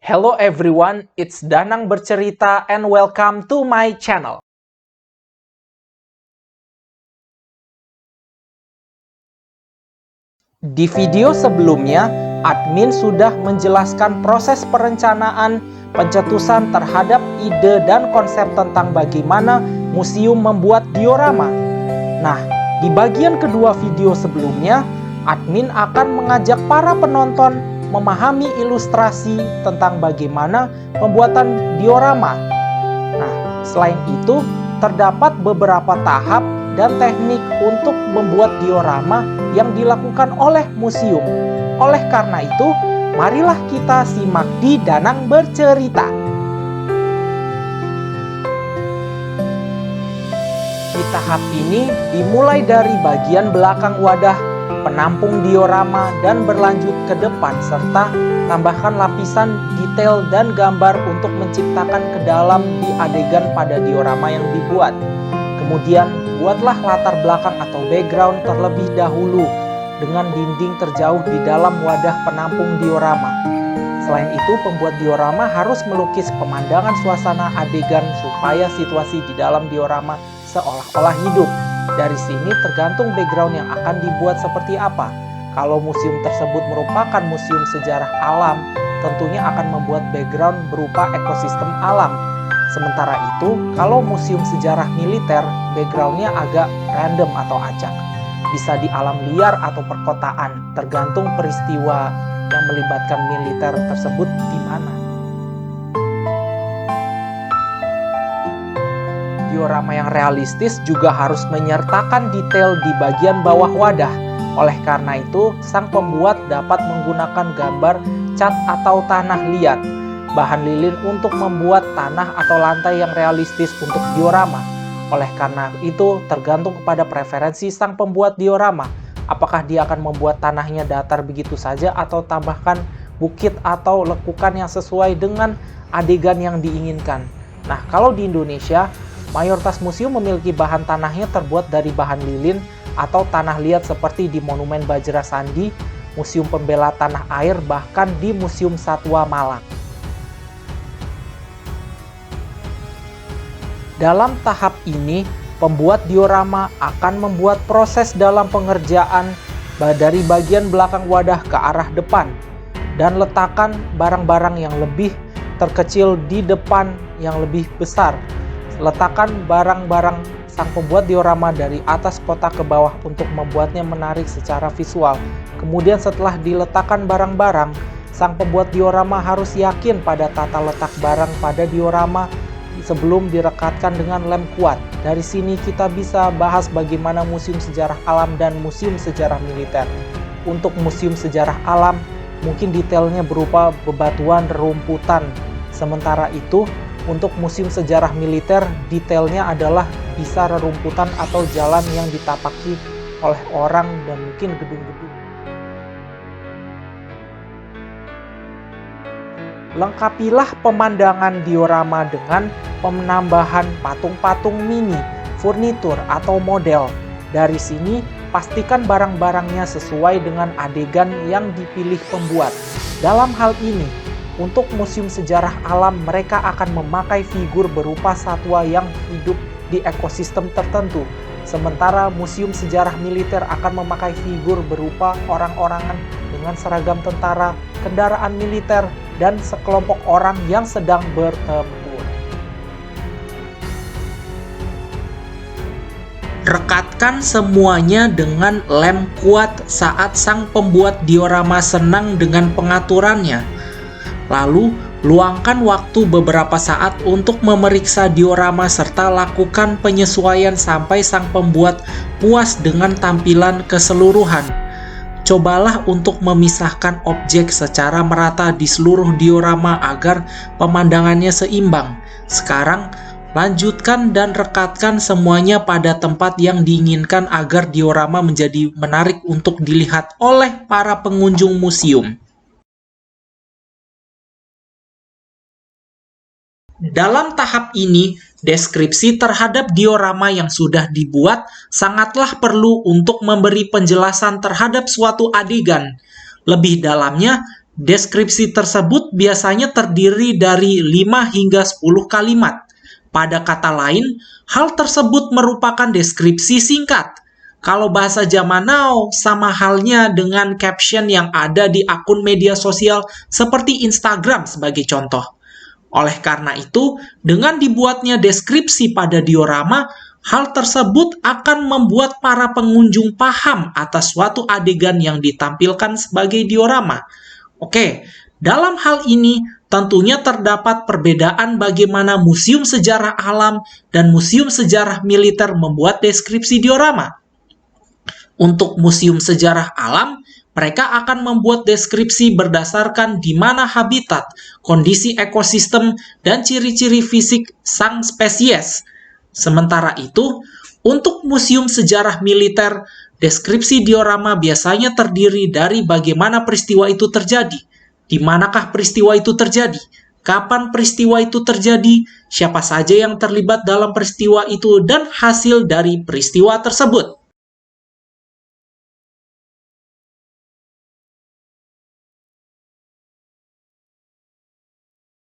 Hello everyone, it's Danang Bercerita and welcome to my channel. Di video sebelumnya, admin sudah menjelaskan proses perencanaan pencetusan terhadap ide dan konsep tentang bagaimana museum membuat diorama. Nah, di bagian kedua video sebelumnya, admin akan mengajak para penonton memahami ilustrasi tentang bagaimana pembuatan diorama. Nah, selain itu, terdapat beberapa tahap dan teknik untuk membuat diorama yang dilakukan oleh museum. Oleh karena itu, marilah kita simak di Danang Bercerita. Di tahap ini dimulai dari bagian belakang wadah penampung diorama dan berlanjut ke depan serta tambahkan lapisan detail dan gambar untuk menciptakan ke dalam di adegan pada diorama yang dibuat. Kemudian buatlah latar belakang atau background terlebih dahulu dengan dinding terjauh di dalam wadah penampung diorama. Selain itu, pembuat diorama harus melukis pemandangan suasana adegan supaya situasi di dalam diorama seolah-olah hidup. Dari sini tergantung background yang akan dibuat seperti apa. Kalau museum tersebut merupakan museum sejarah alam, tentunya akan membuat background berupa ekosistem alam. Sementara itu, kalau museum sejarah militer, backgroundnya agak random atau acak. Bisa di alam liar atau perkotaan, tergantung peristiwa yang melibatkan militer tersebut di mana. Diorama yang realistis juga harus menyertakan detail di bagian bawah wadah. Oleh karena itu, sang pembuat dapat menggunakan gambar cat atau tanah liat, bahan lilin untuk membuat tanah atau lantai yang realistis untuk diorama. Oleh karena itu, tergantung kepada preferensi sang pembuat diorama. Apakah dia akan membuat tanahnya datar begitu saja atau tambahkan bukit atau lekukan yang sesuai dengan adegan yang diinginkan. Nah, kalau di Indonesia, mayoritas museum memiliki bahan tanahnya terbuat dari bahan lilin atau tanah liat seperti di Monumen Bajra Sandi, Museum Pembela Tanah Air, bahkan di Museum Satwa Malang. Dalam tahap ini, pembuat diorama akan membuat proses dalam pengerjaan dari bagian belakang wadah ke arah depan dan letakkan barang-barang yang lebih terkecil di depan yang lebih besar. Letakkan barang-barang sang pembuat diorama dari atas kotak ke bawah untuk membuatnya menarik secara visual. Kemudian setelah diletakkan barang-barang, sang pembuat diorama harus yakin pada tata letak barang pada diorama sebelum direkatkan dengan lem kuat. Dari sini kita bisa bahas bagaimana museum sejarah alam dan museum sejarah militer. Untuk museum sejarah alam, mungkin detailnya berupa bebatuan, rerumputan. Sementara itu, untuk museum sejarah militer, detailnya adalah bisa rerumputan atau jalan yang ditapaki oleh orang dan mungkin gedung-gedung. Lengkapilah pemandangan diorama dengan penambahan patung-patung mini, furnitur atau model. Dari sini, pastikan barang-barangnya sesuai dengan adegan yang dipilih pembuat. Dalam hal ini, untuk museum sejarah alam, mereka akan memakai figur berupa satwa yang hidup di ekosistem tertentu. Sementara museum sejarah militer akan memakai figur berupa orang-orangan dengan seragam tentara, kendaraan militer, dan sekelompok orang yang sedang bertempur. Rekatkan semuanya dengan lem kuat saat sang pembuat diorama senang dengan pengaturannya. Lalu, luangkan waktu beberapa saat untuk memeriksa diorama serta lakukan penyesuaian sampai sang pembuat puas dengan tampilan keseluruhan. Cobalah untuk memisahkan objek secara merata di seluruh diorama agar pemandangannya seimbang. Sekarang, lanjutkan dan rekatkan semuanya pada tempat yang diinginkan agar diorama menjadi menarik untuk dilihat oleh para pengunjung museum. Dalam tahap ini, deskripsi terhadap diorama yang sudah dibuat sangatlah perlu untuk memberi penjelasan terhadap suatu adegan. Lebih dalamnya, Deskripsi tersebut biasanya terdiri dari 5 hingga 10 kalimat. Pada kata lain, hal tersebut merupakan deskripsi singkat. Kalau bahasa zaman now, sama halnya dengan caption yang ada di akun media sosial seperti Instagram sebagai contoh. Oleh karena itu, dengan dibuatnya deskripsi pada diorama, hal tersebut akan membuat para pengunjung paham atas suatu adegan yang ditampilkan sebagai diorama. Oke, dalam hal ini tentunya terdapat perbedaan bagaimana Museum Sejarah Alam dan Museum Sejarah Militer membuat deskripsi diorama. Untuk Museum Sejarah Alam, mereka akan membuat deskripsi berdasarkan di mana habitat, kondisi ekosistem, dan ciri-ciri fisik sang spesies. Sementara itu, untuk Museum Sejarah Militer, deskripsi diorama biasanya terdiri dari bagaimana peristiwa itu terjadi, di manakah peristiwa itu terjadi, kapan peristiwa itu terjadi, siapa saja yang terlibat dalam peristiwa itu, dan hasil dari peristiwa tersebut.